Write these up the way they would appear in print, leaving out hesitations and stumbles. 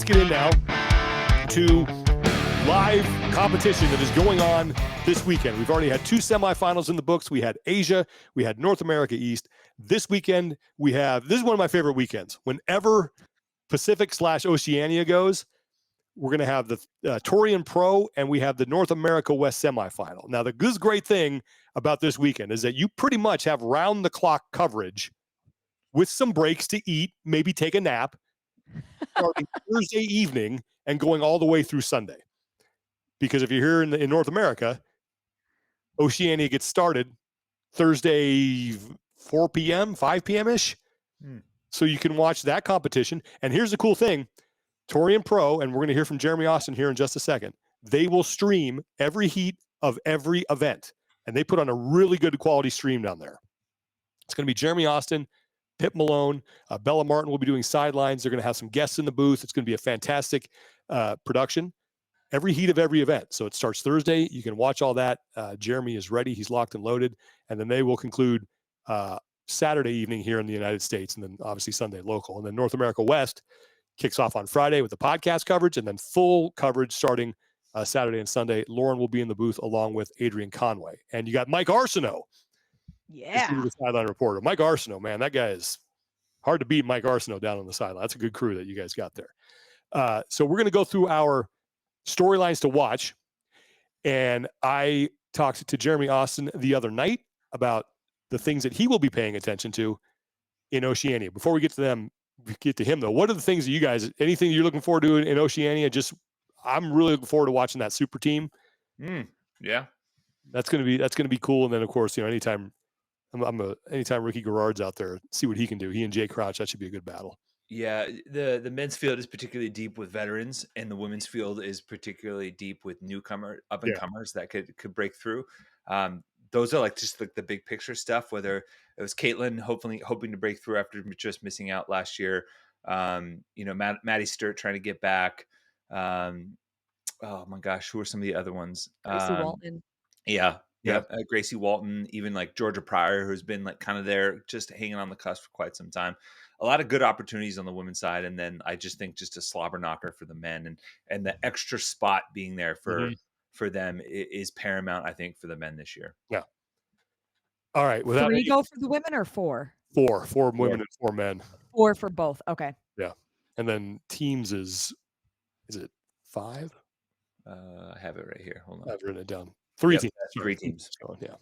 get in now to live competition that is going on this weekend. We've already had 2 semifinals in the books. We had Asia, we had North America East. This weekend, this is one of my favorite weekends. Whenever Pacific/Oceania goes, we're going to have the Torian Pro, and we have the North America West semifinal. Now, the great thing about this weekend is that you pretty much have round-the-clock coverage with some breaks to eat, maybe take a nap, starting Thursday evening and going all the way through Sunday. Because if you're here in North America, Oceania gets started Thursday 4 p.m., 5 p.m.-ish. So you can watch that competition. And here's the cool thing. Torian Pro, and we're going to hear from Jeremy Austin here in just a second, they will stream every heat of every event. And they put on a really good quality stream down there. It's going to be Jeremy Austin, Pip Malone, Bella Martin will be doing sidelines. They're going to have some guests in the booth. It's going to be a fantastic production. Every heat of every event. So it starts Thursday. You can watch all that. Jeremy is ready. He's locked and loaded. And then they will conclude Saturday evening here in the United States, and then obviously Sunday local. And then North America West kicks off on Friday with the podcast coverage, and then full coverage starting Saturday and Sunday. Lauren will be in the booth along with Adrian Conway. And you got Mike Arsenault. Yeah. The sideline reporter. Mike Arsenault, man, that guy is hard to beat. Mike Arsenault down on the sideline. That's a good crew that you guys got there. So we're going to go through our storylines to watch. And I talked to Jeremy Austin the other night about the things that he will be paying attention to in Oceania. Before we get to him though, what are the things that you guys, anything you're looking forward to in Oceania? I'm really looking forward to watching that super team. Yeah. That's going to be cool. And then of course, anytime Ricky Garrard's out there, see what he can do. He and Jay Crouch, that should be a good battle. Yeah, the men's field is particularly deep with veterans, and the women's field is particularly deep with up and comers that could break through. Those are just like the big picture stuff. Whether it was Caitlin hoping to break through after just missing out last year, Maddie Sturt trying to get back. Oh my gosh, who are some of the other ones? Gracie Walton. Yeah. Gracie Walton, even like Georgia Pryor, who's been kind of there, just hanging on the cusp for quite some time. A lot of good opportunities on the women's side, and then I just think just a slobber knocker for the men, and the extra spot being there for them is paramount, I think, for the men this year. Yeah. All right. 3 go for the women or 4? 4 women and 4 men. 4 for both. Okay. Yeah. And then teams is it 5? I have it right here. Hold on. I've written it down. 3 teams. 3 teams. Yeah.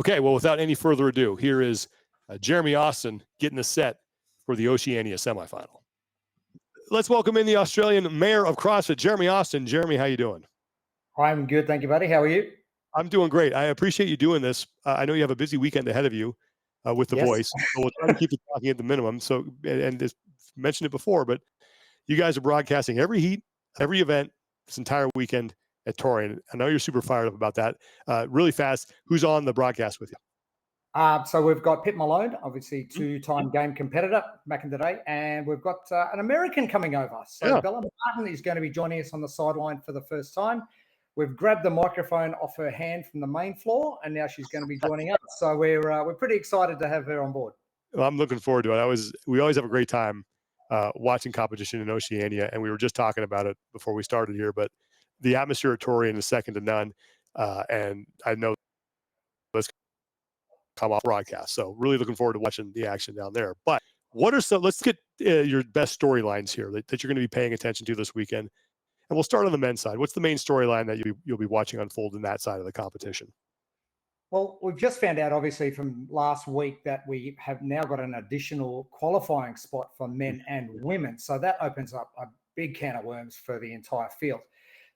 Okay. Well, without any further ado, here is Jeremy Austin getting the set for the Oceania semifinal. Let's welcome in the Australian mayor of CrossFit, Jeremy Austin. Jeremy, how you doing? I'm good. Thank you, buddy. How are you? I'm doing great. I appreciate you doing this. I know you have a busy weekend ahead of you with the voice. So we'll try to keep it talking at the minimum. So, and just mentioned it before, but you guys are broadcasting every heat, every event, this entire weekend at Torian. I know you're super fired up about that. Really fast, who's on the broadcast with you? So we've got Pip Malone, obviously 2-time game competitor back in the day, and we've got an American coming over. So Bella Martin is going to be joining us on the sideline for the first time. We've grabbed the microphone off her hand from the main floor, and now she's going to be joining us. So we're pretty excited to have her on board. Well, I'm looking forward to it. We always have a great time watching competition in Oceania, and we were just talking about it before we started here. But the atmosphere at Torian is second to none, and I know let's come off broadcast. So really looking forward to watching the action down there. But let's get your best storylines here that you're going to be paying attention to this weekend. And we'll start on the men's side. What's the main storyline that you'll be watching unfold in that side of the competition? Well, we've just found out, obviously, from last week that we have now got an additional qualifying spot for men and women. So that opens up a big can of worms for the entire field.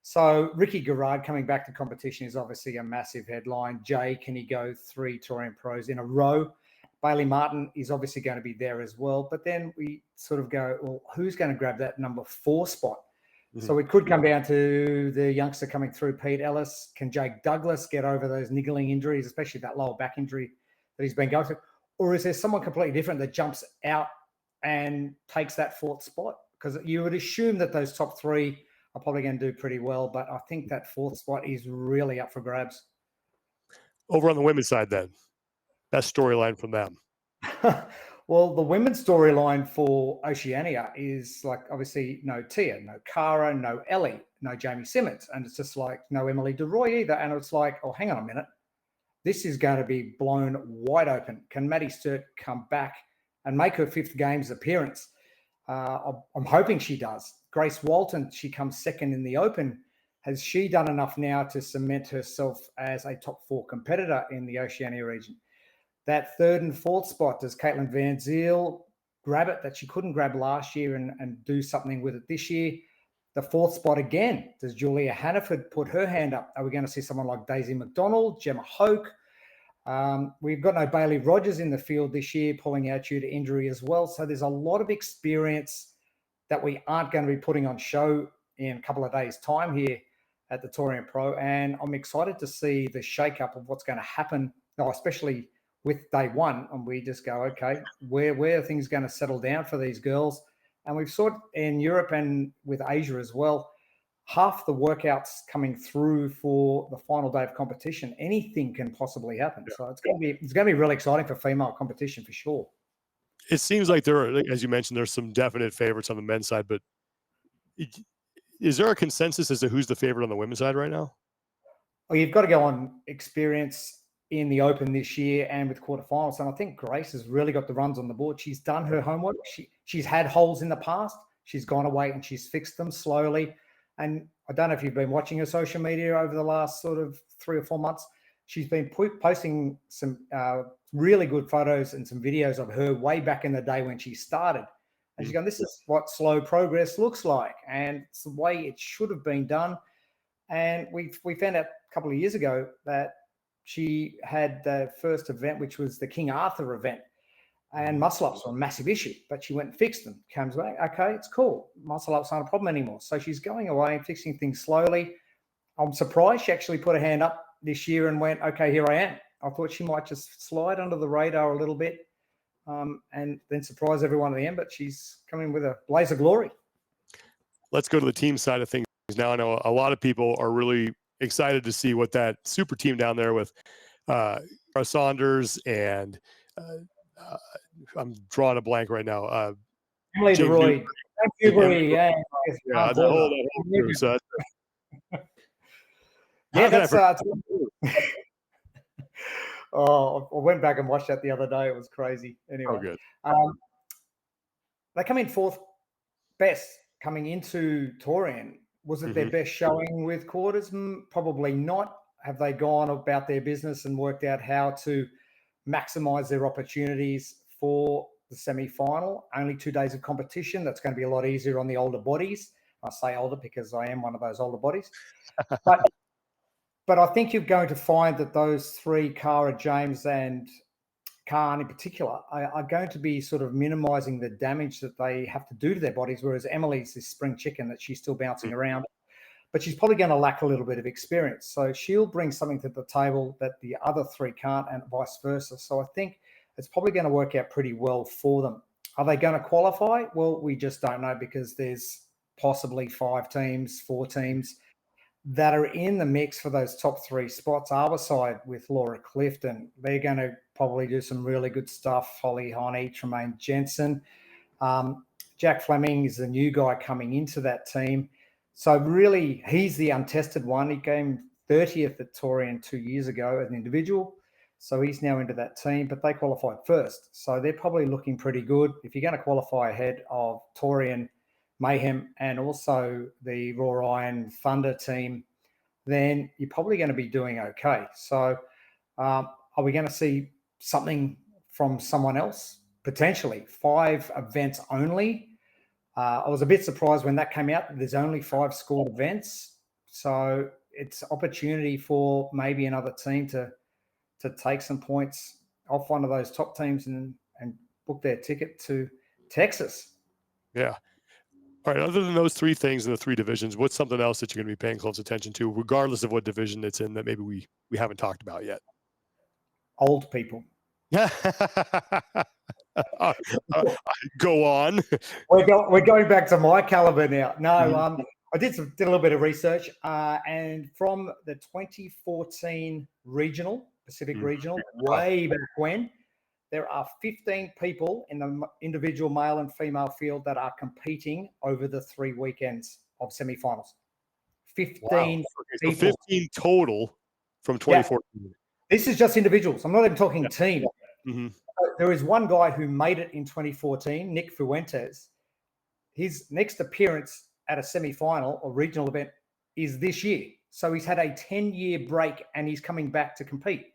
So Ricky Garrard coming back to competition is obviously a massive headline. Jay, can he go 3 Torian Pros in a row? Bailey Martin is obviously going to be there as well. But then we sort of go, well, who's going to grab that number 4 spot? So it could come down to the youngster coming through, Pete Ellis. Can Jake Douglas get over those niggling injuries, especially that lower back injury that he's been going through? Or is there someone completely different that jumps out and takes that 4th spot? Because you would assume that those top 3 are probably going to do pretty well, but I think that 4th spot is really up for grabs. Over on the women's side then, best storyline from them. Well, the women's storyline for Oceania is like obviously no Tia, no Cara, no Ellie, no Jamie Simmons. And it's just like no Emily DeRoy either. And it's like, oh, hang on a minute. This is going to be blown wide open. Can Maddie Sturt come back and make her 5th games appearance? I'm hoping she does. Grace Walton, she comes second in the Open. Has she done enough now to cement herself as a top 4 competitor in the Oceania region? That 3rd and 4th spot, does Caitlin Van Ziel grab it that she couldn't grab last year and do something with it this year? The 4th spot again, does Julia Hannaford put her hand up? Are we going to see someone like Daisy McDonald, Gemma Hoke? We've got no Bailey Rogers in the field this year, pulling out due to injury as well. So there's a lot of experience that we aren't going to be putting on show in a couple of days' time here at the Torian Pro. And I'm excited to see the shakeup of what's going to happen, especially with day one. And we just go, okay, where are things going to settle down for these girls? And we've saw it in Europe and with Asia as well. Half the workouts coming through for the final day of competition, anything can possibly happen. Yeah. So it's going to be really exciting for female competition for sure. It seems like there are, as you mentioned, there's some definite favorites on the men's side, but is there a consensus as to who's the favorite on the women's side right now? Well, you've got to go on experience in the Open this year and with quarterfinals. And I think Grace has really got the runs on the board. She's done her homework. She's had holes in the past. She's gone away and she's fixed them slowly. And I don't know if you've been watching her social media over the last sort of 3 or 4 months. She's been posting some really good photos and some videos of her way back in the day when she started. And she's going, this is what slow progress looks like. And it's the way it should have been done. And we found out a couple of years ago that she had the first event, which was the King Arthur event. And muscle-ups were a massive issue, but she went and fixed them. Comes back, okay, it's cool. Muscle-ups aren't a problem anymore. So she's going away and fixing things slowly. I'm surprised she actually put her hand up this year and went, okay, here I am. I thought she might just slide under the radar a little bit and then surprise everyone at the end, but she's coming with a blaze of glory. Let's go to the team side of things now. I know a lot of people are really excited to see what that super team down there with Saunders and I'm drawing a blank right now. Emily DeRoy. Yeah, the whole crew. So that's oh, I went back and watched that the other day. It was crazy. Anyway, oh, good. They come in 4th best coming into Torian. Was it their best showing with quarters? Probably not. Have they gone about their business and worked out how to maximize their opportunities for the semi-final? Only 2 days of competition. That's going to be a lot easier on the older bodies. I say older because I am one of those older bodies. But I think you're going to find that those 3, Cara, James, and Khan in particular, are going to be sort of minimizing the damage that they have to do to their bodies, whereas Emily's this spring chicken that she's still bouncing around. But she's probably going to lack a little bit of experience. So she'll bring something to the table that the other 3 can't, and vice versa. So I think it's probably going to work out pretty well for them. Are they going to qualify? Well, we just don't know because there's possibly 5 teams, 4 teams that are in the mix for those top 3 spots. Arbourside with Laura Clifton, they're going to probably do some really good stuff. Holly Honey, Tremaine Jensen. Jack Fleming is the new guy coming into that team. So really, he's the untested one. He came 30th at Torian 2 years ago as an individual. So he's now into that team, but they qualified first. So they're probably looking pretty good. If you're going to qualify ahead of Torian, Mayhem, and also the Raw Iron Thunder team, then you're probably going to be doing okay. So are we going to see something from someone else? Potentially. 5 events only. I was a bit surprised when that came out. There's only 5 scored events. So it's opportunity for maybe another team to take some points off one of those top teams and book their ticket to Texas. Yeah. All right. Other than those 3 things in the 3 divisions, what's something else that you're going to be paying close attention to, regardless of what division it's in, that maybe we haven't talked about yet? Old people. Go on. We're going back to my caliber now. No, I did a little bit of research, and from the 2014 regional, Pacific Regional, way back when, there are 15 people in the individual male and female field that are competing over the 3 weekends of semifinals. 15 Okay, so people. 15 total from 2014. This is just individuals. I'm not even talking team. Mhm. There is one guy who made it in 2014, Nick Fuentes. His next appearance at a semi-final or regional event is this year. So he's had a 10-year break and he's coming back to compete.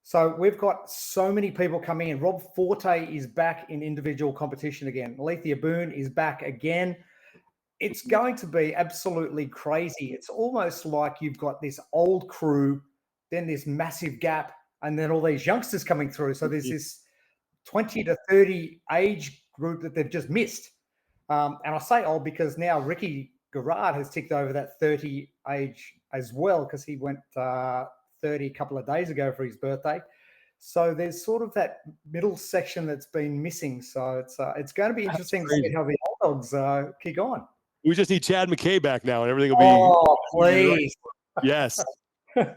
So we've got so many people coming in. Rob Forte is back in individual competition again. Alethea Boone is back again. It's going to be absolutely crazy. It's almost like you've got this old crew, then this massive gap, and then all these youngsters coming through. So there's this 20 to 30 age group that they've just missed. And I say old because now Ricky Garrard has ticked over that 30 age as well, because he went 30 a couple of days ago for his birthday. So there's sort of that middle section that's been missing. So it's going to be interesting to see how the old dogs kick on. We just need Chad McKay back now, and everything will be. Oh, please. Yes. Because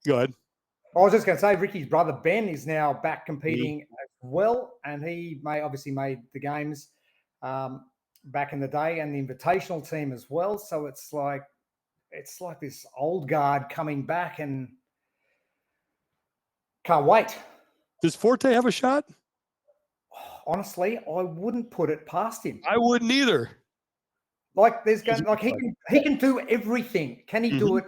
Go ahead. I was just going to say, Ricky's brother Ben is now back competing as well, and he obviously made the games back in the day, and the invitational team as well. So it's like this old guard coming back, and can't wait. Does Forte have a shot? Honestly, I wouldn't put it past him. I wouldn't either. Like he can do everything. Can he do it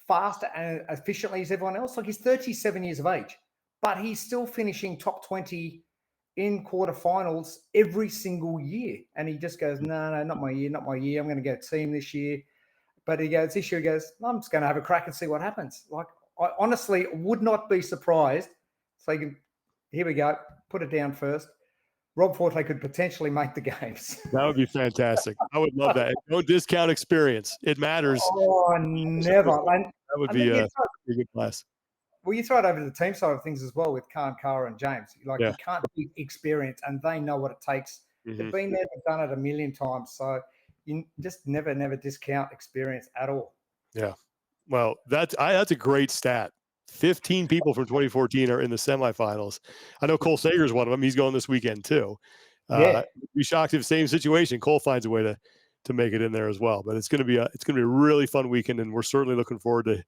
faster and efficiently as everyone else? Like, he's 37 years of age, but he's still finishing top 20 in quarterfinals every single year. And he just goes, no, not my year, not my year. I'm going to go team this year. But he goes, this year, he goes, I'm just going to have a crack and see what happens. Like, I honestly would not be surprised. So here we go. Put it down first. Rob Forte could potentially make the games. That would be fantastic. I would love that. No discount experience. It matters. Oh, never. That would be a good class. Well, you throw it over to the team side of things as well with Khan, Cara, and James. Like, you can't beat experience, and they know what it takes. They've been there, they've done it a million times. So you just never discount experience at all. Yeah. Well, that's a great stat. 15 people from 2014 are in the semifinals. I know Cole Sager's one of them. He's going this weekend too. Be shocked if same situation. Cole finds a way to make it in there as well. But it's going to be a really fun weekend, and we're certainly looking forward to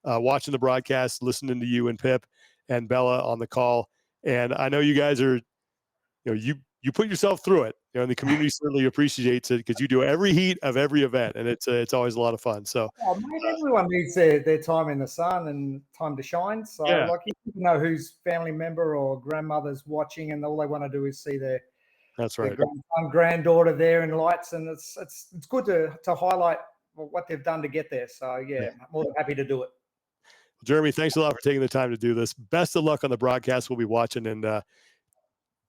watching the broadcast, listening to you and Pip and Bella on the call. And I know you guys are, you put yourself through it. And the community certainly appreciates it because you do every heat of every event, and it's always a lot of fun. So everyone needs their time in the sun and time to shine. So like, you know whose family member or grandmother's watching, and all they want to do is see their granddaughter there in lights, and it's good to highlight what they've done to get there. So I'm more than happy to do it. Jeremy, thanks a lot for taking the time to do this. Best of luck on the broadcast. We'll be watching, and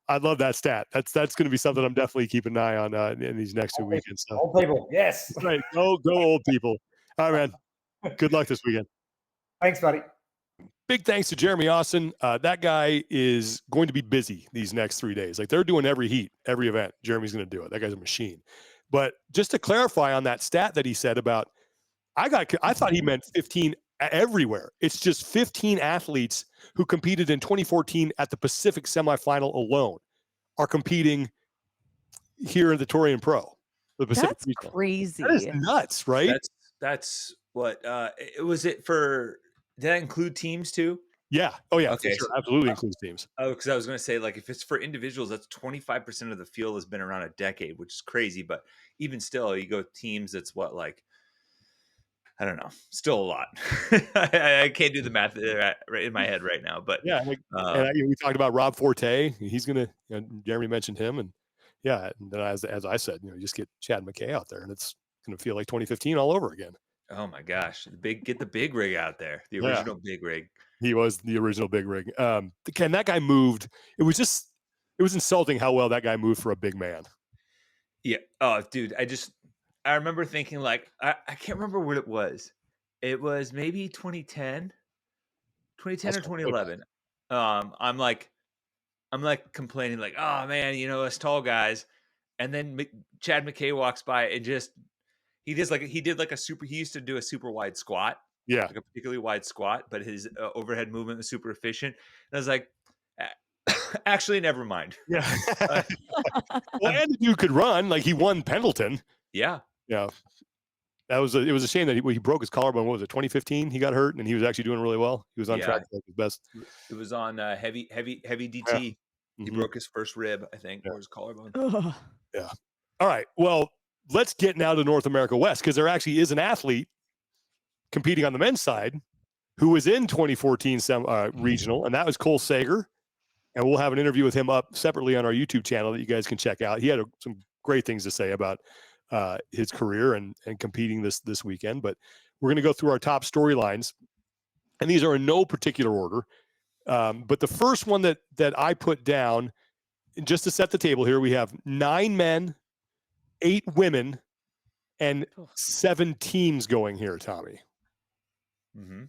I love that stat. That's going to be something I'm definitely keeping an eye on in these next 2 weekends. So. Old people, yes. Right. Go old people. All right, man. Good luck this weekend. Thanks, buddy. Big thanks to Jeremy Austin. That guy is going to be busy these next 3 days. Like, they're doing every heat, every event. Jeremy's going to do it. That guy's a machine. But just to clarify on that stat that he said about, I thought he meant 15 everywhere. It's just 15 athletes who competed in 2014 at the Pacific semifinal alone are competing here in the Torian Pro. The Pacific That's regional. crazy. That is nuts, right? That's what was it for? Did that include teams too? Yeah. Oh yeah. Okay. Sure. Absolutely includes teams. Oh, because I was going to say, like, if it's for individuals, that's 25% of the field has been around a decade, which is crazy. But even still, you go teams, that's what, like, I don't know, still a lot. I can't do the math right in my head right now, but we talked about Rob Forte. He's gonna. Jeremy mentioned him, and and then as I said, you just get Chad McKay out there, and it's gonna feel like 2015 all over again. Oh my gosh, get the big rig out there, the original big rig. He was the original big rig. That guy moved. It was insulting how well that guy moved for a big man. Yeah. Oh, dude, I remember thinking, like, I can't remember what it was. It was maybe 2010 or 2011. I'm like complaining, like, oh man, us tall guys. And then Chad McKay walks by and he used to do a super wide squat. Yeah. like a particularly wide squat, but his overhead movement was super efficient. And I was like, actually, never mind. Yeah. Uh, Well, and the dude could run. Like, he won Pendleton. yeah. Yeah. It was a shame that he broke his collarbone. What was it, 2015? He got hurt, and he was actually doing really well. He was on track for his best. It was on heavy DT. Yeah. He Mhm. broke his first rib, I think, or his collarbone. Ugh. Yeah. All right. Well, let's get now to North America West, because there actually is an athlete competing on the men's side who was in 2014 regional, and that was Cole Sager. And we'll have an interview with him up separately on our YouTube channel that you guys can check out. He had some great things to say about his career and competing this weekend. But we're going to go through our top storylines, and these are in no particular order. But the first one that I put down, just to set the table here, we have 9 men, 8 women, and 7 teams going here, Tommy. Mm-hmm.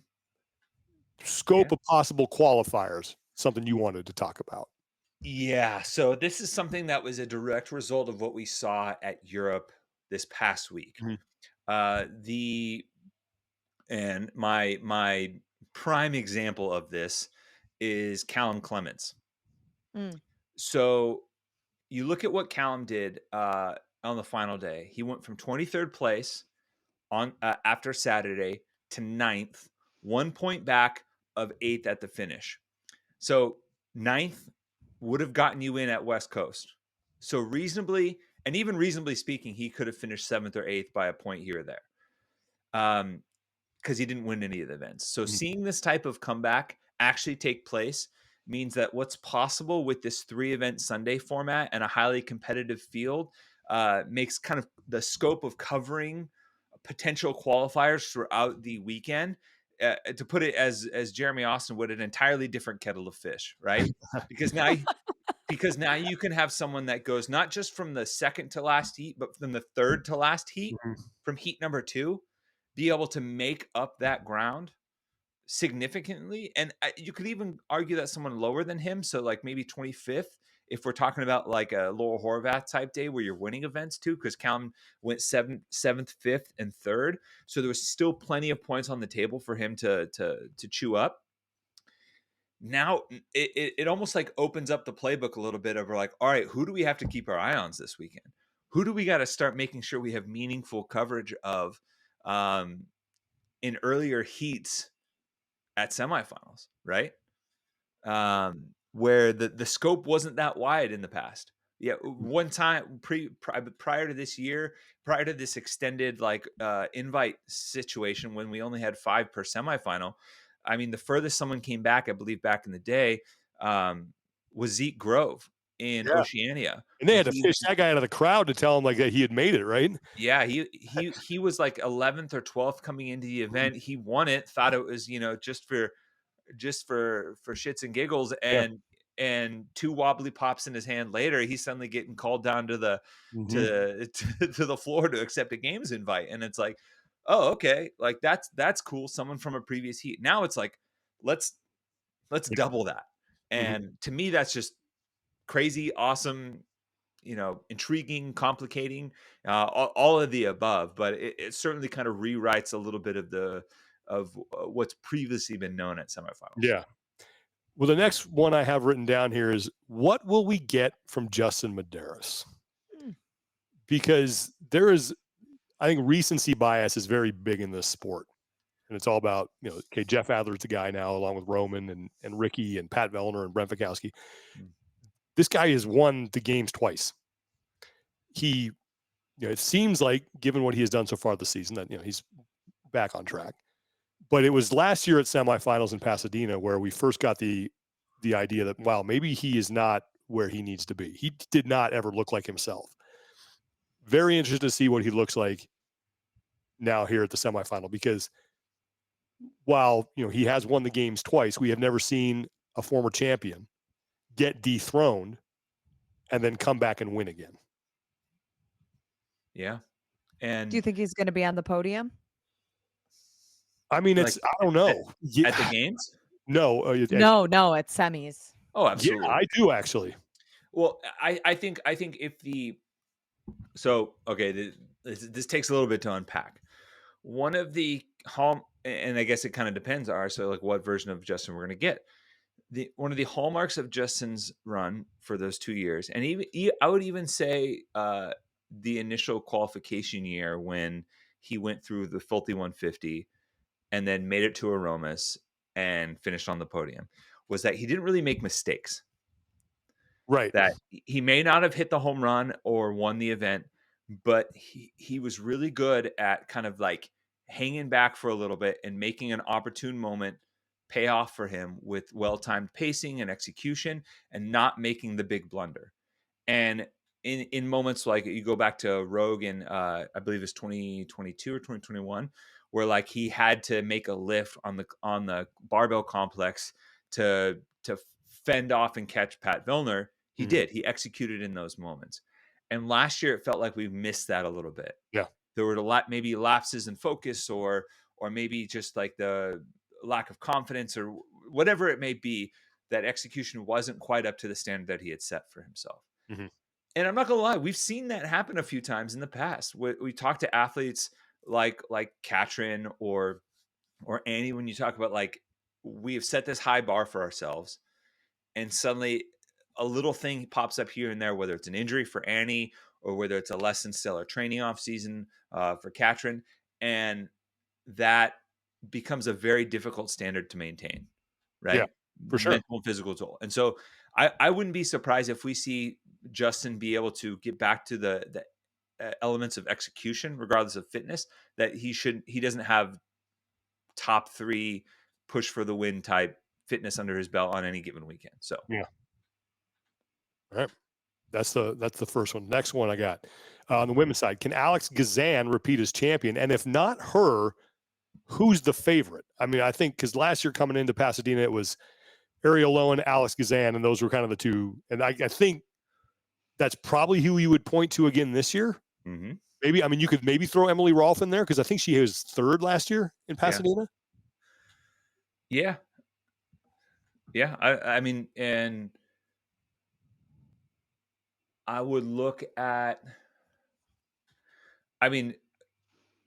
Scope of possible qualifiers, something you wanted to talk about. Yeah. So this is something that was a direct result of what we saw at Europe this past week. Mm-hmm. And my prime example of this is Callum Clements. Mm. So you look at what Callum did on the final day. He went from 23rd place on after Saturday to 9th, 1 point back of 8th at the finish. So 9th would have gotten you in at West Coast. So reasonably speaking, he could have finished 7th or 8th by a point here or there. Because he didn't win any of the events. So seeing this type of comeback actually take place means that what's possible with this 3-event Sunday format and a highly competitive field makes kind of the scope of covering potential qualifiers throughout the weekend, to put it as Jeremy Austin would, an entirely different kettle of fish, right? Because now you can have someone that goes not just from the second to last heat, but from the third to last heat, from heat number 2, be able to make up that ground significantly. And you could even argue that someone lower than him, so like maybe 25th, if we're talking about like a Laurel Horvath type day where you're winning events too, because Callum went 7th, 5th, and 3rd. So there was still plenty of points on the table for him to chew up. Now it almost like opens up the playbook a little bit of, like, all right, who do we have to keep our eye on this weekend? Who do we got to start making sure we have meaningful coverage of in earlier heats at semifinals, right? Where the scope wasn't that wide in the past. Yeah, one time prior to this year, prior to this extended like invite situation when we only had 5 per semifinal, I mean, the furthest someone came back, I believe back in the day, was Zeke Grove in Oceania. And they had to fish that guy out of the crowd to tell him like that he had made it, right? Yeah, he was like 11th or 12th coming into the event. He won it, thought it was, just for shits and giggles, and 2 wobbly pops in his hand later, he's suddenly getting called down to the to the floor to accept a games invite. And it's like, oh, okay, like that's cool. Someone from a previous heat. Now it's like, let's double that. And to me, that's just crazy, awesome, intriguing, complicating, all of the above. But it certainly kind of rewrites a little bit of what's previously been known at semifinals. Yeah. Well, the next one I have written down here is, what will we get from Justin Medeiros? Because there is, I think recency bias is very big in this sport. And it's all about, okay, Jeff Adler's the guy now, along with Roman and Ricky and Pat Vellner and Brent Fikowski. This guy has won the games twice. He, it seems like, given what he has done so far this season, that, he's back on track. But it was last year at semifinals in Pasadena where we first got the idea that, wow, maybe he is not where he needs to be. He did not ever look like himself. Very interested to see what he looks like now here at the semifinal, because while, he has won the games twice, we have never seen a former champion get dethroned and then come back and win again. Yeah. And do you think he's going to be on the podium? I mean, I don't know. At the games? No. No, it's semis. Oh, absolutely. Yeah, I do actually. Well, I think if this takes a little bit to unpack. One of the and I guess it kind of depends. So like what version of Justin we're going to get. One of the hallmarks of Justin's run for those 2 years, and I would even say the initial qualification year when he went through the Fulty 150 and then made it to Aromas and finished on the podium, was that he didn't really make mistakes. Right. That he may not have hit the home run or won the event, but he was really good at kind of like hanging back for a little bit and making an opportune moment pay off for him with well-timed pacing and execution and not making the big blunder. And in moments like you go back to Rogan, I believe it's 2022 or 2021, where like he had to make a lift on the barbell complex to fend off and catch Pat Vellner. He did. He executed in those moments. And last year it felt like we missed that a little bit. Yeah. There were maybe lapses in focus or maybe just like the lack of confidence or whatever it may be, that execution wasn't quite up to the standard that he had set for himself. Mhm. And I'm not gonna lie, we've seen that happen a few times in the past. We talk to athletes like Katrin or Annie, when you talk about like we have set this high bar for ourselves, and suddenly a little thing pops up here and there, whether it's an injury for Annie or whether it's a less than stellar training off season for Katrin, and that becomes a very difficult standard to maintain, right? Yeah, for sure. Mental and physical toll. And so I wouldn't be surprised if we see Justin be able to get back to the elements of execution, regardless of fitness, that he doesn't have top 3 push for the win type fitness under his belt on any given weekend. So Yeah. All right. That's the first one. Next one I got on the women's side. Can Alex Gazan repeat as champion? And if not her, who's the favorite? I mean, I think because last year coming into Pasadena, it was Ariel Lowen, Alex Gazan, and those were kind of the two. And I think that's probably who you would point to again this year. mm-hmm. Maybe, I mean, you could maybe throw Emily Rolfe in there because I think she was 3rd last year in Pasadena. Yeah. I mean, and I would look at, I mean,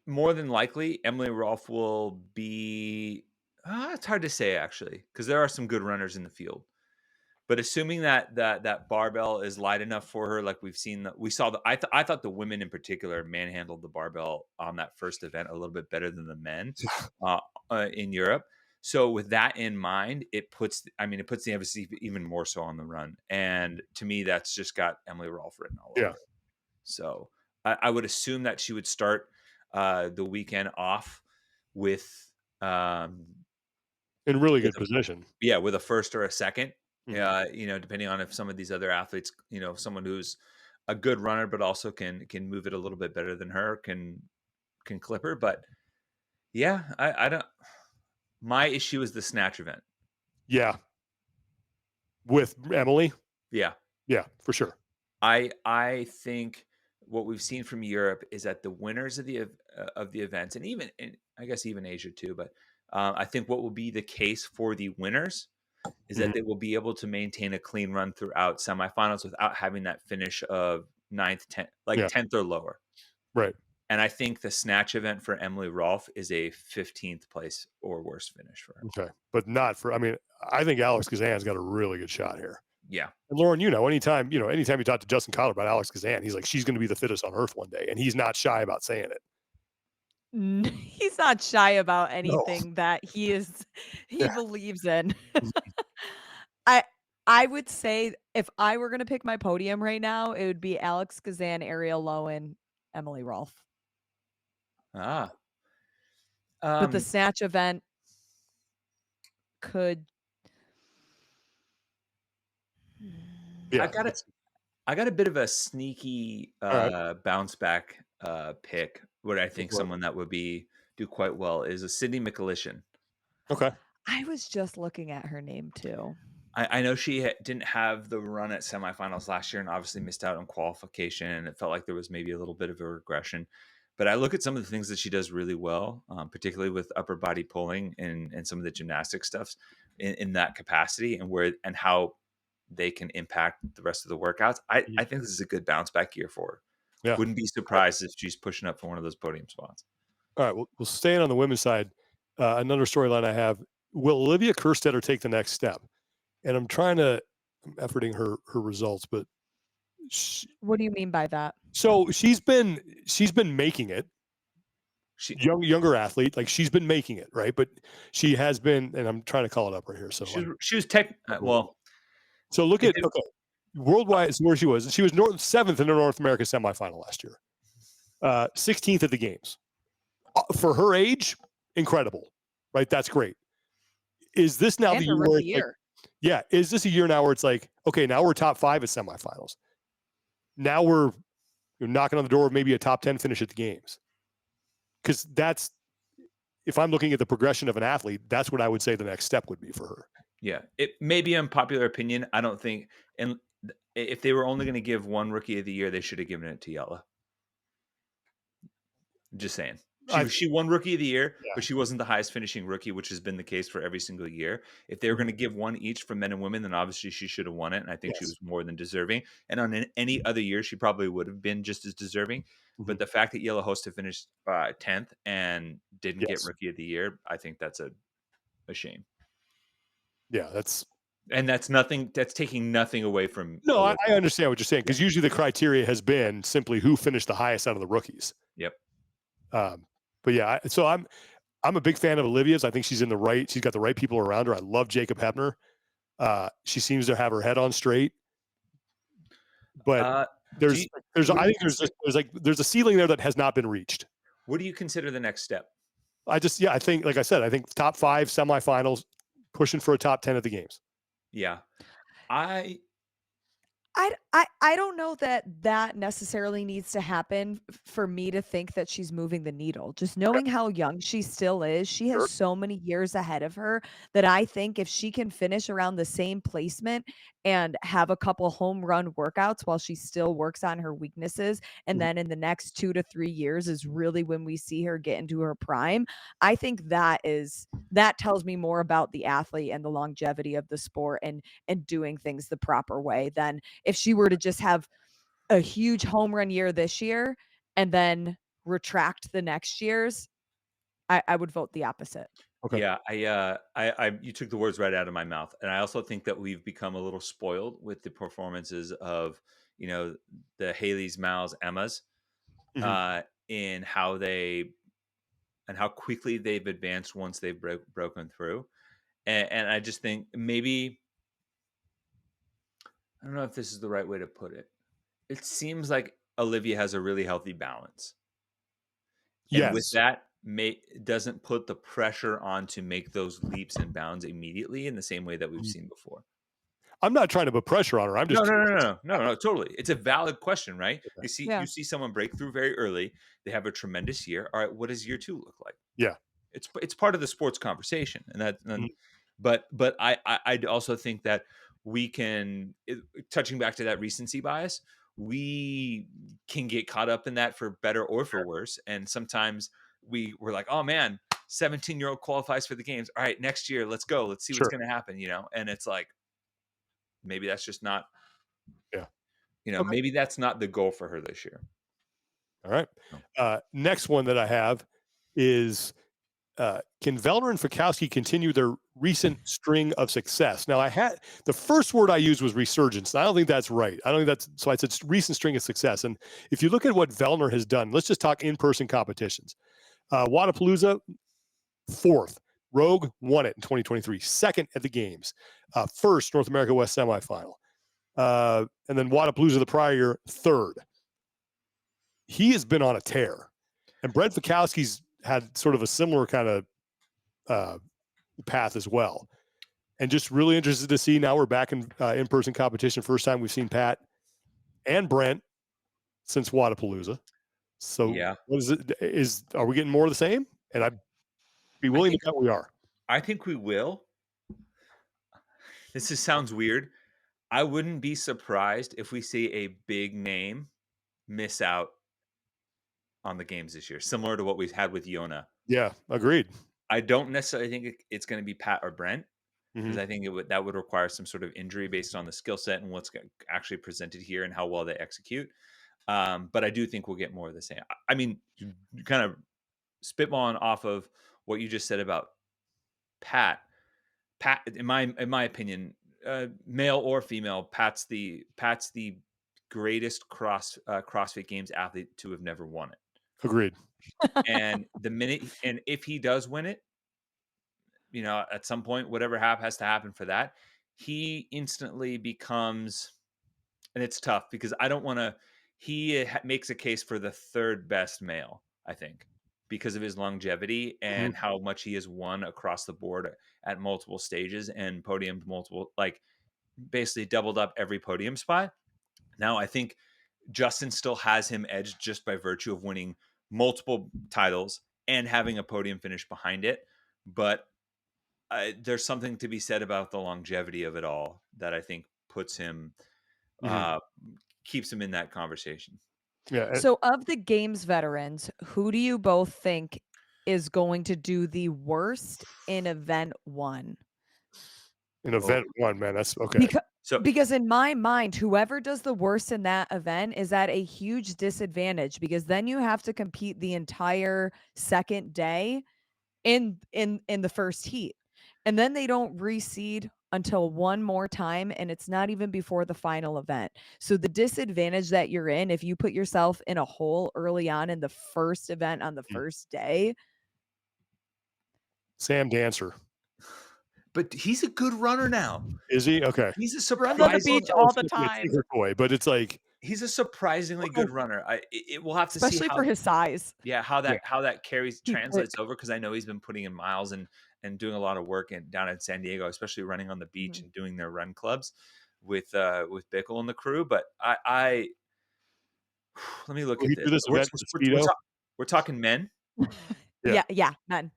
more than likely, Emily Rolfe will be, it's hard to say actually, because there are some good runners in the field. But assuming that barbell is light enough for her, like I thought the women in particular manhandled the barbell on that first event a little bit better than the men in Europe. So with that in mind, it puts the emphasis even more so on the run. And to me, that's just got Emily Rolfe written all over. So I would assume that she would start the weekend off with in really good position. Yeah, with a first or a second. Depending on if some of these other athletes, someone who's a good runner but also can move it a little bit better than her can clip her. But yeah, I don't. My issue is the snatch event. Yeah, with Emily. Yeah, for sure. I think what we've seen from Europe is that the winners of the events, and even I guess even Asia too, but I think what will be the case for the winners is that they will be able to maintain a clean run throughout semifinals without having that finish of 9th, 10th, 10th or lower. Right. And I think the snatch event for Emily Rolfe is a 15th place or worse finish for her. Okay. But not for, I mean, I think Alex Gazan's got a really good shot here. Yeah. And Lauren, anytime you talk to Justin Collar about Alex Gazan, he's like, she's going to be the fittest on earth one day. And he's not shy about saying it. He's not shy about anything that he believes in. I would say if I were going to pick my podium right now, it would be Alex Gazan, Ariel Lowen, Emily Rolfe. But the snatch event could. Yeah, I got a bit of a sneaky bounce back pick. What I think someone that would do quite well is a Sydney McAlishan. Okay. I was just looking at her name too. I know she didn't have the run at semifinals last year and obviously missed out on qualification. And it felt like there was maybe a little bit of a regression. But I look at some of the things that she does really well, particularly with upper body pulling and some of the gymnastic stuffs in that capacity and how they can impact the rest of the workouts. I think this is a good bounce back year for her. Yeah. Wouldn't be surprised if she's pushing up for one of those podium spots. All right, we'll staying on the women's side. Another storyline I have: will Olivia Kerstetter take the next step? And I'm efforting her results, but What do you mean by that? so she's been making it. Younger athlete, like she's been making it, right? But she has been, and I'm trying to call it up right here. So she was well. So look at worldwide. So where she was 7th in the North America semifinal last year, 16th at the games. For her age, incredible, right? That's great. Is this now And the her year where rookie year. yeah, is this a year now where it's like, okay, now we're top 5 at semifinals. Now we're knocking on the door of maybe a top 10 finish at the games. Because that's, if I'm looking at the progression of an athlete, that's what I would say the next step would be for her. Yeah, it may be unpopular opinion. I don't think, and if they were only going to give one rookie of the year, they should have given it to Yella. Just saying. She won rookie of the year, but she wasn't the highest finishing rookie, which has been the case for every single year. If they were going to give one each for men and women, then obviously she should have won it. And I think she was more than deserving. And on any other year, she probably would have been just as deserving. But the fact that Yella Hosta finished 10th and didn't get rookie of the year, I think that's a shame. Yeah, that's taking nothing away from. No, I understand what you're saying, because usually the criteria has been simply who finished the highest out of the rookies. Yep. But yeah, so I'm a big fan of Olivia's. I think she's got the right people around her. I love Jacob Hepner. She seems to have her head on straight. But there's a ceiling there that has not been reached. What do you consider the next step? I think, like I said, I think top 5 semifinals, pushing for a top 10 at the games. Yeah. I don't know that necessarily needs to happen for me to think that she's moving the needle. Just knowing how young she still is, she has so many years ahead of her that I think if she can finish around the same placement and have a couple home run workouts while she still works on her weaknesses, and then in the next 2 to 3 years is really when we see her get into her prime, I think that tells me more about the athlete and the longevity of the sport and doing things the proper way than if she were to just have a huge home run year this year and then retract the next year's. I would vote the opposite. Okay. Yeah, you took the words right out of my mouth. And I also think that we've become a little spoiled with the performances of, the Haley's, Mal's, Emma's, in how how quickly they've advanced once they've broken through. And I just think maybe, I don't know if this is the right way to put it. It seems like Olivia has a really healthy balance. And with that, doesn't put the pressure on to make those leaps and bounds immediately in the same way that we've seen before. I'm not trying to put pressure on her. I'm just no, totally. It's a valid question, right? You see someone break through very early. They have a tremendous year. All right, what does year 2 look like? Yeah, it's part of the sports conversation, and but I also think that we can, touching back to that recency bias, we can get caught up in that for better or for worse. And sometimes we're like, oh man, 17-year-old qualifies for the games. All right, next year, let's go. Let's see what's going to happen, And it's like, maybe that's just not, maybe that's not the goal for her this year. All right. Next one that I have is, can Vellner and Fikowski continue their recent string of success? Now, the first word I used was resurgence. I don't think that's right. So I said recent string of success. And if you look at what Vellner has done, let's just talk in-person competitions. Wodapalooza, 4th. Rogue won it in 2023. 2nd at the games. 1st North America West semifinal. And then Wodapalooza the prior year, 3rd. He has been on a tear. And Brent Fikowski's had sort of a similar kind of path as well. And just really interested to see, now we're back in in-person competition. First time we've seen Pat and Brent since Wodapalooza. So what is it? Are we getting more of the same? And I'd be willing to bet we are. I think we will. This sounds weird. I wouldn't be surprised if we see a big name miss out on the games this year, similar to what we've had with Yona. Yeah, agreed. I don't necessarily think it's going to be Pat or Brent, because I think that would require some sort of injury based on the skill set and what's actually presented here and how well they execute. But I do think we'll get more of the same. I mean, you kind of spitballing off of what you just said about Pat. Pat, in my opinion, male or female, Pat's the greatest CrossFit Games athlete to have never won it. Agreed. And if he does win it, at some point, whatever has to happen for that, he instantly becomes, and it's tough because I don't want to. He makes a case for the third best male, I think, because of his longevity and how much he has won across the board at multiple stages and podiumed multiple, like basically doubled up every podium spot. Now, I think Justin still has him edged just by virtue of winning multiple titles and having a podium finish behind it. But there's something to be said about the longevity of it all that I think puts him, keeps him in that conversation. Yeah. So of the games veterans, who do you both think is going to do the worst in event 1? In event 1, man, that's okay. Because in my mind, whoever does the worst in that event is at a huge disadvantage, because then you have to compete the entire second day in the first heat. And then they don't reseed until one more time, and it's not even before the final event. So the disadvantage that you're in, if you put yourself in a hole early on in the first event on the first day. Sam Dancer. But he's a good runner now. Is he? Okay. He's a Runs on the surprising beach all the time. But it's like, he's a surprisingly good runner. We'll have to Especially see for his size. Yeah, how that translates over, because I know he's been putting in miles and doing a lot of work down in San Diego, especially running on the beach and doing their run clubs with Bickle and the crew. But I let me look at this. We're talking men. Yeah, men.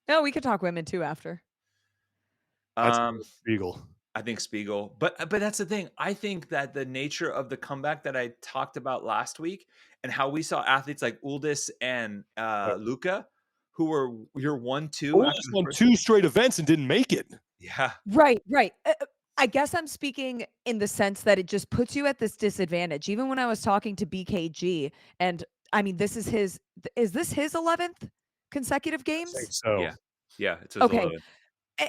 No, we could talk women too after. Spiegel. I think Spiegel, but that's the thing. I think that the nature of the comeback that I talked about last week, and how we saw athletes like Uldis and Luca, who were your 1-2. Uldis won 2 straight events and didn't make it. Yeah. Right. I guess I'm speaking in the sense that it just puts you at this disadvantage. Even when I was talking to BKG, and I mean, is this his 11th consecutive games? I think so. Yeah. It's his okay. 11th.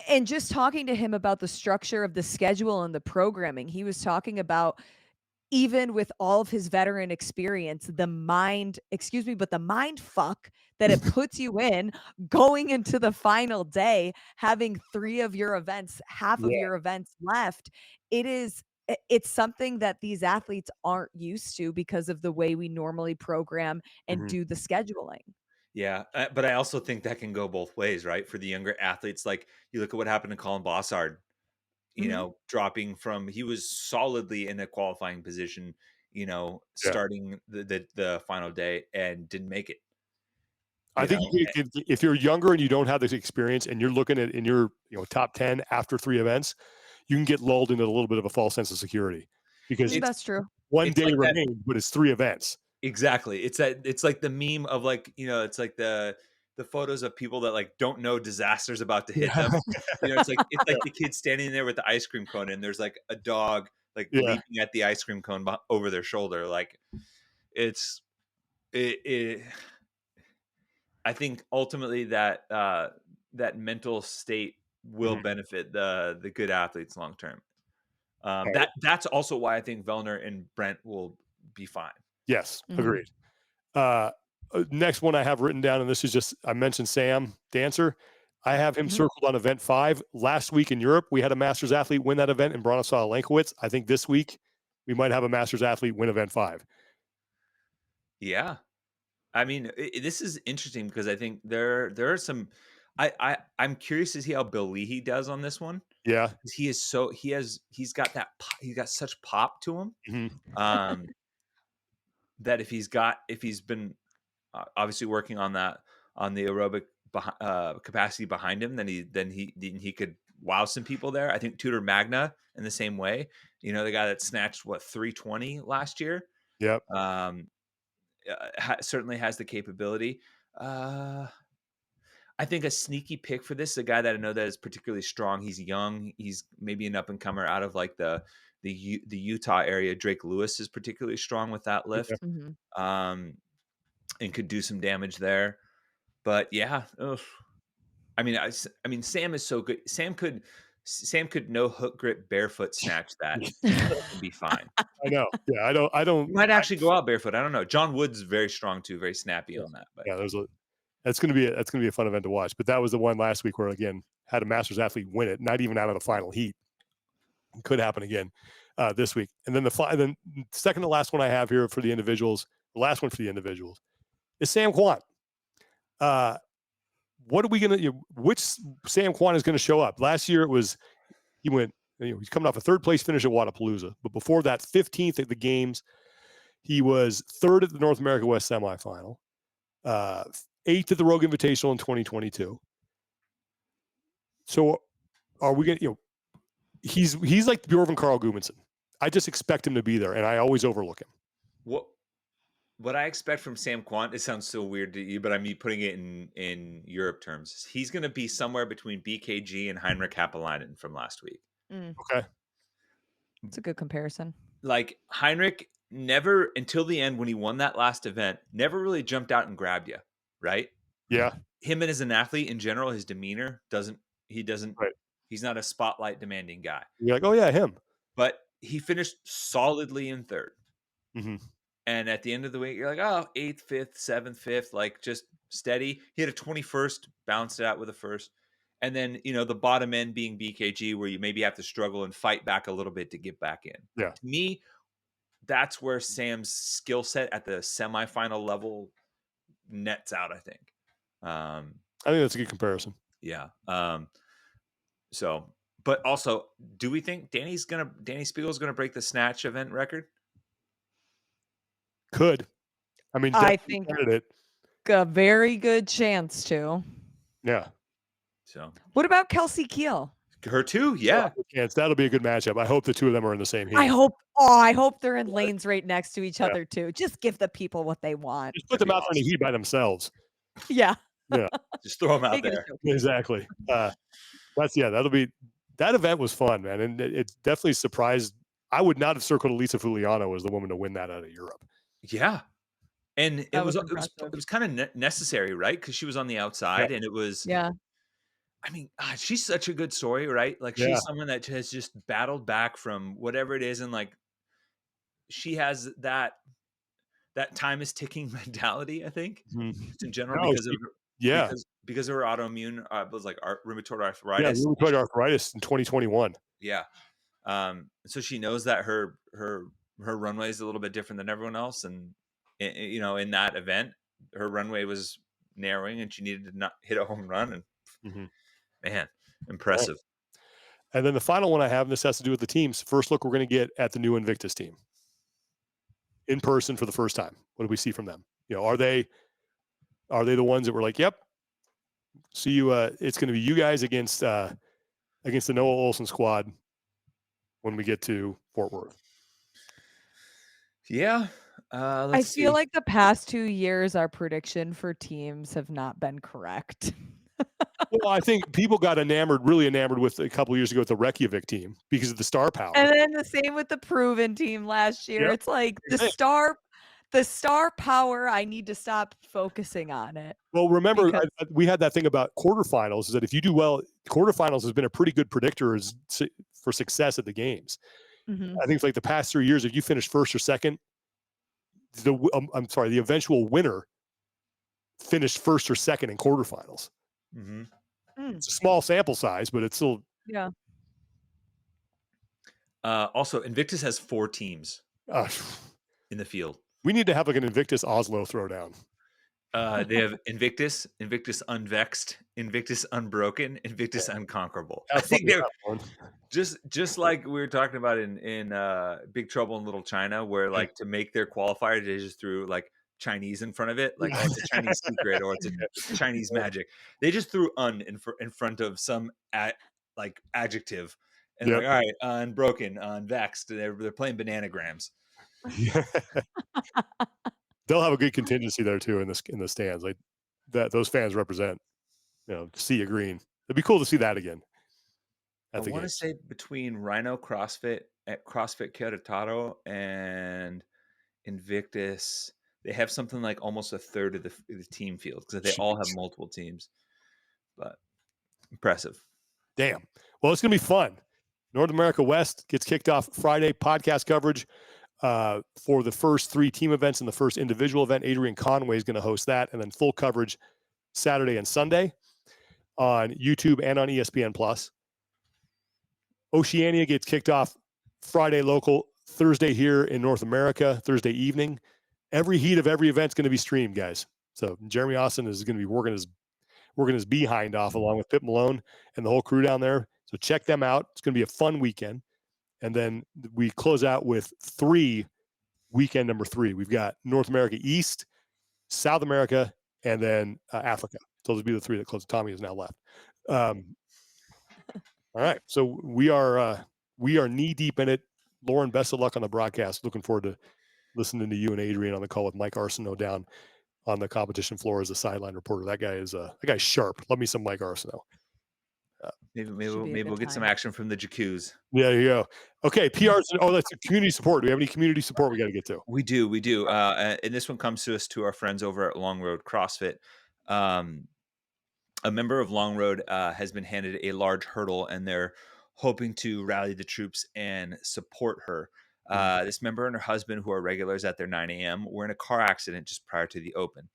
And just talking to him about the structure of the schedule and the programming, he was talking about, even with all of his veteran experience, the mind fuck that it puts you in going into the final day, having 3 of your events, half of your events left. It's something that these athletes aren't used to because of the way we normally program and do the scheduling. Yeah, but I also think that can go both ways, right? For the younger athletes, like you look at what happened to Colin Bossard, dropping from, he was solidly in a qualifying position, starting the final day and didn't make it. I think if you're younger and you don't have this experience and you're looking at in your top 10 after 3 events, you can get lulled into a little bit of a false sense of security, because that's true. One day remains, but it's 3 events. Exactly. It's like the meme of it's like the photos of people that like don't know disaster's about to hit them. It's like the kid standing there with the ice cream cone, and there's like a dog like leaping at the ice cream cone over their shoulder. Like I think ultimately that that mental state will benefit the good athletes long term. That's also why I think Vellner and Brent will be fine. Yes, agreed. Next one I have written down, and this is just, I mentioned Sam Dancer. I have him circled on event 5. Last week in Europe, we had a Masters athlete win that event in Bronislaw Lankowitz. I think this week we might have a Masters athlete win event 5. Yeah. I mean, this is interesting because I think there are some. I'm curious to see how Bill Leahy does on this one. Yeah, he's got such pop to him. That if he's been obviously working on the aerobic capacity behind him, then he could wow some people there. I think Tudor Magna in the same way. The guy that snatched 320 last year. Yep. Certainly has the capability. I think a sneaky pick for this, a guy that I know that is particularly strong. He's young. He's maybe an up and comer out of like the Utah area. Drake Lewis is particularly strong with that lift, and could do some damage there. But yeah, ugh. I mean, Sam is so good. Sam could no hook grip barefoot snatch that and be fine. I know. Yeah, I He don't. might actually go out barefoot. I don't know. John Wood's very strong too, very snappy Yeah, on that. But yeah, that's gonna be a fun event to watch. But that was the one last week where again had a Masters athlete win it, not even out of the final heat. Could happen again this week. And then then second to last one I have here for the individuals, the last one for the individuals is Sam Kwan. What are we gonna? Which Sam Kwan is going to show up? Last year it was he went. He's coming off a third place finish at Wadapalooza, but before that, 15th at the games. He was third at the North America West semifinal, 8th at the Rogue Invitational in 2022. So, are we going to? He's like Bjorn Carl Gudmundsson. I just expect him to be there, and I always overlook him. What I expect from Sam Kwan, it sounds so weird to you, but I'm putting it in Europe terms. He's going to be somewhere between BKG and Heinrich Happelainen from last week. Okay. It's a good comparison. Like Heinrich never, until the end when he won that last event, never really jumped out and grabbed you, right? Yeah. Him and as an athlete in general, his demeanor doesn't, Right. he's not a spotlight demanding guy. You're like, oh yeah, him. But he finished solidly in third. Mm-hmm. And at the end of the week, you're like, oh, 8th, 5th, 7th, 5th, like just steady. He had a 21st, bounced it out with a first. And then, the bottom end being BKG, where you maybe have to struggle and fight back a little bit to get back in. Yeah. To me, that's where Sam's skill set at the semifinal level nets out, I think. I think that's a good comparison. Yeah. But also, do we think Danny Spiegel's gonna break the snatch event record? Could. I mean, I think candidate. a very good chance to. Yeah. So what about Kelsey Keel? Her too, yeah. Chance. That'll be a good matchup. I hope the two of them are in the same heat. I hope they're in lanes right next to each other too. Just give the people what they want. Just put them out there in the heat by themselves. Yeah. Yeah. Just throw them out there. Exactly. That'll be that event was fun, man, and it definitely surprised. I would not have circled Elisa Fuliano as the woman to win that out of Europe. Yeah, and it was kind of necessary, right? Because she was on the outside, and it was. Yeah. I mean, she's such a good story, right? Like she's someone that has just battled back from whatever it is, and like she has that time is ticking mentality. I think just in general because of her autoimmune was like rheumatoid arthritis. Yeah, rheumatoid arthritis in 2021. Yeah, so she knows that her runway is a little bit different than everyone else, and in that event, her runway was narrowing, and she needed to not hit a home run, and man, impressive. Yeah. And then the final one I have, and this has to do with the teams. First look we're going to get at the new Invictus team in person for the first time. What do we see from them? Are they the ones that were like, yep, see you? It's going to be you guys against the Noah Olson squad when we get to Fort Worth. Yeah. I feel like the past 2 years, our prediction for teams have not been correct. Well, I think people got really enamored with a couple of years ago with the Reykjavik team because of the star power. And then the same with the Proven team last year. Yep. It's like the star power. I need to stop focusing on it. Well, remember, we had that thing about quarterfinals is that if you do well, quarterfinals has been a pretty good predictor for success at the games. Mm-hmm. I think it's like the past 3 years, if you finish first or second, the eventual winner finished first or second in quarterfinals. Mm-hmm. It's a small sample size, but it's still. Yeah. Also, Invictus has 4 teams in the field. We need to have like an Invictus Oslo throwdown. They have Invictus Unvexed, Invictus Unbroken, Invictus Unconquerable. I think they're just like we were talking about in Big Trouble in Little China, where like to make their qualifier, they just threw like Chinese in front of it, like it's a Chinese secret or it's a Chinese magic. They just threw in front of some like adjective, and like, all right, unbroken, unvexed. They're playing bananagrams. They'll have a good contingency there too in the stands, like that. Those fans represent, sea of green. It'd be cool to see that again. I want to say between Rhino CrossFit at CrossFit Querétaro and Invictus, They have something like almost a third of the team field because they all have multiple teams. But impressive. Damn. Well, it's going to be fun. North America West gets kicked off Friday. Podcast coverage for the first 3 team events and the first individual event. Adrian Conway is going to host that, and then full coverage Saturday and Sunday on YouTube and on ESPN Plus. Oceania gets kicked off Friday local, Thursday here in North America, Thursday evening. Every heat of every event is going to be streamed, guys. So Jeremy Austin is going to be working his behind off along with Pip Malone and the whole crew down there. So check them out. It's going to be a fun weekend. And then we close out with weekend number 3. We've got North America East, South America, and then Africa. So those will be the 3 that close. Tommy is now left. All right. So we are knee deep in it. Lauren, best of luck on the broadcast. Looking forward to listening to you and Adrian on the call with Mike Arsenault down on the competition floor as a sideline reporter. That guy's sharp. Love me some Mike Arsenault. Maybe we'll get some action from the Jacuz. Yeah, there you go. Okay, PRs. Oh, that's community support. Do we have any community support we got to get to? We do. And this one comes to us to our friends over at Long Road CrossFit. A member of Long Road has been handed a large hurdle, and they're hoping to rally the troops and support her. This member and her husband, who are regulars at their 9 a.m., were in a car accident just prior to the open.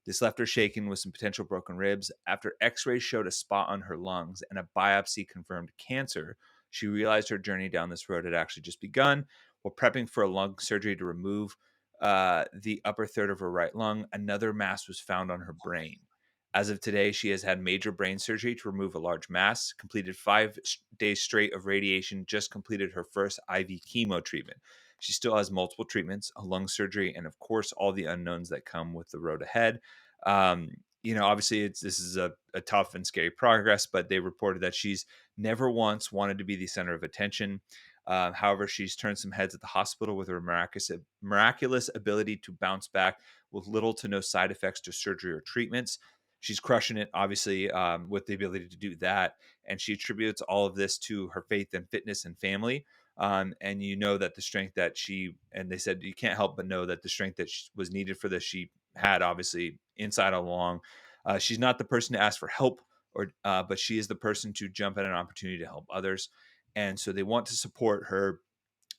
This left her shaken with some potential broken ribs. After x-rays showed a spot on her lungs and a biopsy confirmed cancer, she realized her journey down this road had actually just begun. While prepping for a lung surgery to remove the upper third of her right lung, another mass was found on her brain. As of today, she has had major brain surgery to remove a large mass, completed 5 days straight of radiation, just completed her first IV chemo treatment. She still has multiple treatments, a lung surgery, and of course, all the unknowns that come with the road ahead. Obviously, this is a tough and scary progress, but they reported that she's never once wanted to be the center of attention. However, she's turned some heads at the hospital with her miraculous ability to bounce back with little to no side effects to surgery or treatments. She's crushing it, obviously, with the ability to do that. And she attributes all of this to her faith and fitness and family. And that the strength that and they said you can't help but know that the strength that was needed for this, she had obviously inside all along. She's not the person to ask for help, but she is the person to jump at an opportunity to help others. And so they want to support her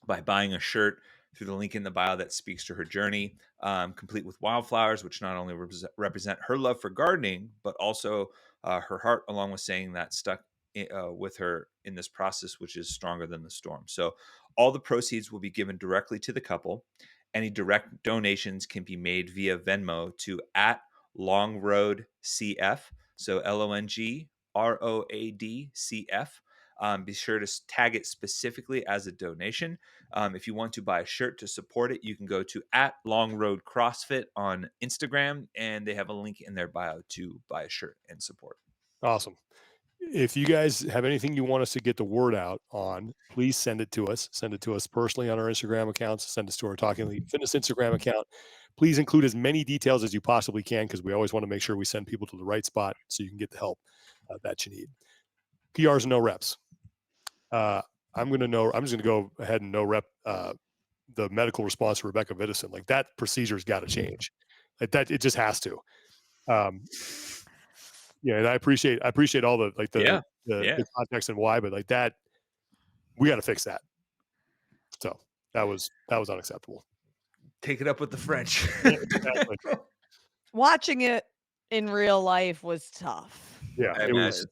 by buying a shirt through the link in the bio that speaks to her journey, complete with wildflowers, which not only represent her love for gardening, but also her heart, along with saying that stuck with her in this process, which is stronger than the storm. So all the proceeds will be given directly to the couple. Any direct donations can be made via Venmo to @LongRoadCF. So LONGROADCF. Be sure to tag it specifically as a donation. If you want to buy a shirt to support it, you can go to @LongRoadCrossFit on Instagram, and they have a link in their bio to buy a shirt and support. Awesome. If you guys have anything you want us to get the word out on, please send it to us. Send it to us personally on our Instagram accounts. Send us to our Talking Elite Fitness Instagram account. Please include as many details as you possibly can, because we always want to make sure we send people to the right spot so you can get the help that you need. PRs and no reps. I'm just going to go ahead and no rep the medical response to Rebecca Vidison. Like, that procedure's got to change. Like that, it just has to. And I appreciate all the the context and why, but like that, we got to fix that. So that was unacceptable. Take it up with the French. Exactly. Watching it in real life was tough. Yeah, it was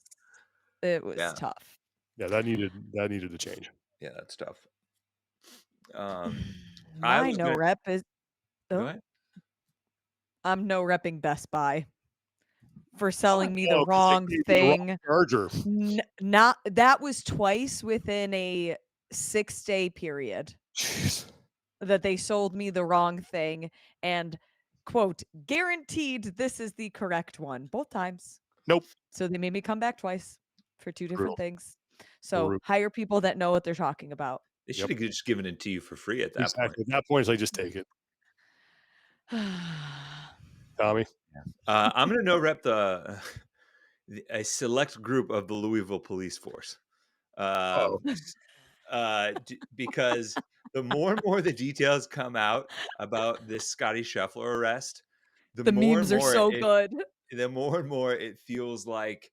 tough. Yeah, that needed to change. Yeah, that's tough. My no rep is. Go ahead. I'm no repping Best Buy for selling me the wrong thing. Charger. Not that was twice within a 6-day period. Jeez. That they sold me the wrong thing and quote guaranteed this is the correct one both times. Nope. So they made me come back twice for 2 different things. So hire people that know what they're talking about. They should have just given it to you for free at that point. At that point, it's like, just take it. Tommy? I'm going to no rep a select group of the Louisville police force. Because the more and more the details come out about this Scotty Scheffler arrest, the The more and memes are more so good. the more and more it feels like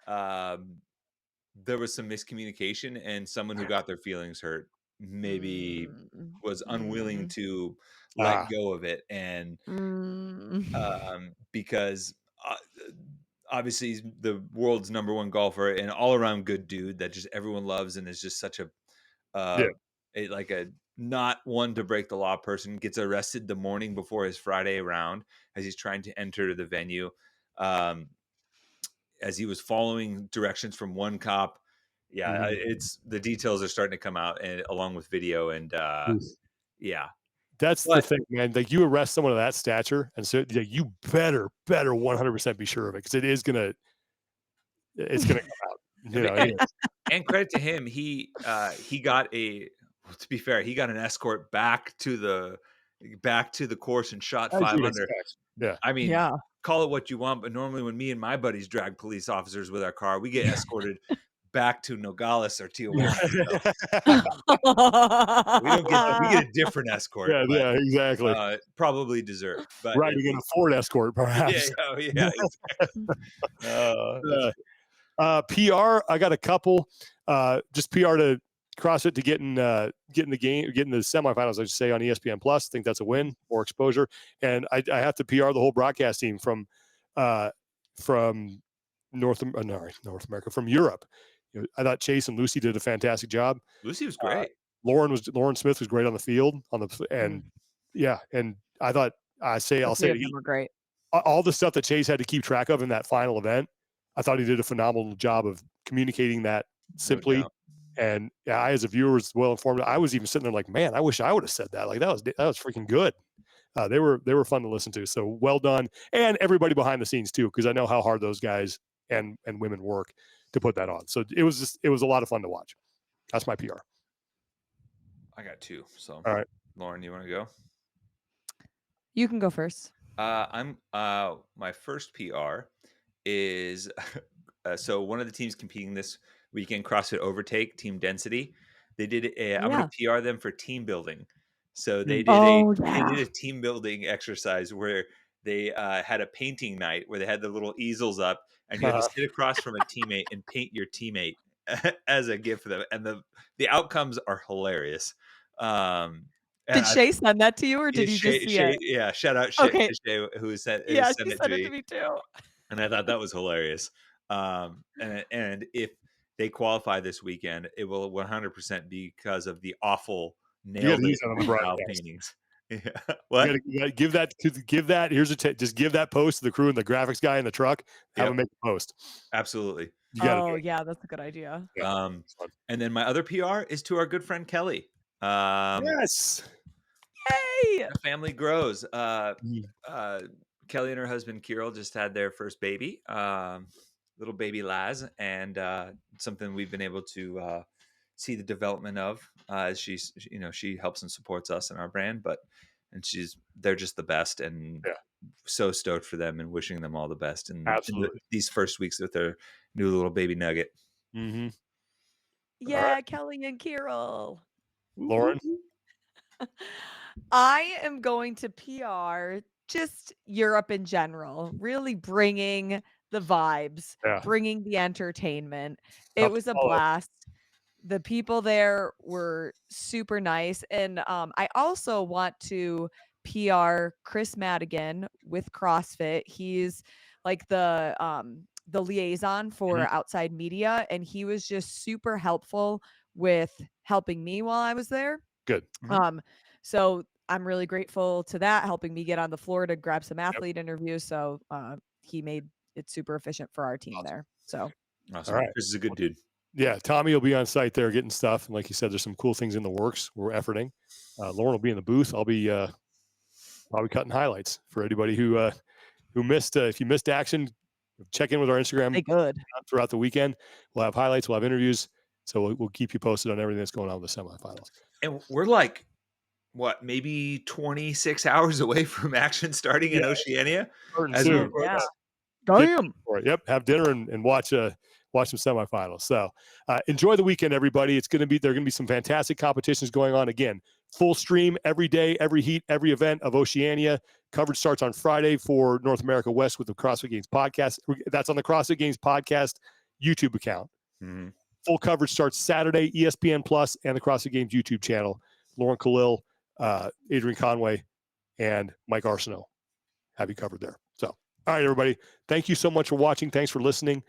there was some miscommunication and someone who got their feelings hurt maybe was unwilling to let go of it. And because uh, obviously he's the world's number one golfer and all around good dude that just everyone loves and is just such a like a not one to break the law person, gets arrested the morning before his Friday round as he's trying to enter the venue, as he was following directions from one cop. It's the details are starting to come out, and along with video, and that's the thing, man. Like, you arrest someone of that stature, and so you better 100% be sure of it, because it's gonna come out. And credit to him, he got to be fair, he got an escort back to the course and shot 5 under. Yeah, I mean, call it what you want, but normally when me and my buddies drag police officers with our car, we get escorted back to Nogales or Tijuana. We get a different escort. Yeah, exactly. Probably deserved, but riding in a Ford Escort, perhaps. PR, I got a couple. Just PR to CrossFit to get in the semifinals, I should say, on ESPN Plus. I think that's a win, more exposure. And I have to PR the whole broadcast team from North America, from Europe. I thought Chase and Lucy did a fantastic job. Lucy was great. Lauren Smith was great on the field and I thought I'll say it, were great. All the stuff that Chase had to keep track of in that final event, I thought he did a phenomenal job of communicating that simply. And I, as a viewer, was well informed. I was even sitting there like, man, I wish I would have said that. Like, that was freaking good. They were fun to listen to. So well done, and everybody behind the scenes too, because I know how hard those guys and women work to put that on. So it was a lot of fun to watch. That's my PR. I got 2. So all right, Lauren, you want to go? You can go first. I'm my first PR is so one of the teams competing this weekend, CrossFit Overtake Team Density. They did I'm going to PR them for team building. So they did they did a team building exercise where they had a painting night where they had the little easels up, and you had to sit across from a teammate and paint your teammate as a gift for them. And the outcomes are hilarious. Did Shay send that to you, or did you just see it? Yeah, shout out Shay, Shay who sent she it sent it to me too. And I thought that was hilarious. And if they qualify this weekend, it will 100% be because of the awful nailed paintings. Yeah. What? You gotta give that. Here's just give that post to the crew and the graphics guy in the truck. Have them make the post. Absolutely. Yeah, that's a good idea. And then my other PR is to our good friend Kelly. Yes. Yay! The family grows. Kelly and her husband Kirill just had their first baby, little baby Laz, and something we've been able to see the development of as she helps and supports us and our brand, and they're just the best, and so stoked for them and wishing them all the best in these first weeks with their new little baby nugget. Mm-hmm. Yeah, right. Kelly and Kirill. Lauren? I am going to PR just Europe in general, really bringing the vibes, bringing the entertainment. It was a blast. The people there were super nice. And I also want to PR Chris Madigan with CrossFit. He's like the liaison for outside media, and he was just super helpful with helping me while I was there. Good. So I'm really grateful to that, helping me get on the floor to grab some athlete interviews. So he made it super efficient for our team there. So awesome. All right. This is a good dude. Yeah, Tommy will be on site there getting stuff, and like you said, there's some cool things in the works. We're efforting. Lauren will be in the booth. I'll be cutting highlights for anybody who missed. If you missed action, check in with our Instagram throughout the weekend. We'll have highlights. We'll have interviews. So we'll keep you posted on everything that's going on with the semifinals. And we're like, maybe 26 hours away from action starting in Oceania. Damn. Yep. Have dinner and watch watch some semifinals. So enjoy the weekend, everybody. There are going to be some fantastic competitions going on. Again, full stream every day, every heat, every event of Oceania. Coverage starts on Friday for North America West with the CrossFit Games podcast. That's on the CrossFit Games podcast YouTube account. Mm-hmm. Full coverage starts Saturday, ESPN Plus and the CrossFit Games YouTube channel. Lauren Khalil, Adrian Conway, and Mike Arsenault have you covered there. So, all right, everybody. Thank you so much for watching. Thanks for listening.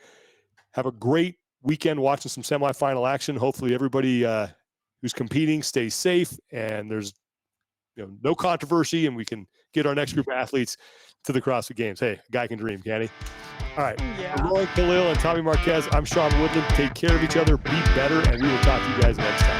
Have a great weekend watching some semifinal action. Hopefully everybody who's competing stays safe and there's no controversy and we can get our next group of athletes to the CrossFit Games. Hey, a guy can dream, can he? All right. Yeah. Lauren Khalil and Tommy Marquez, I'm Sean Woodland. Take care of each other. Be better. And we will talk to you guys next time.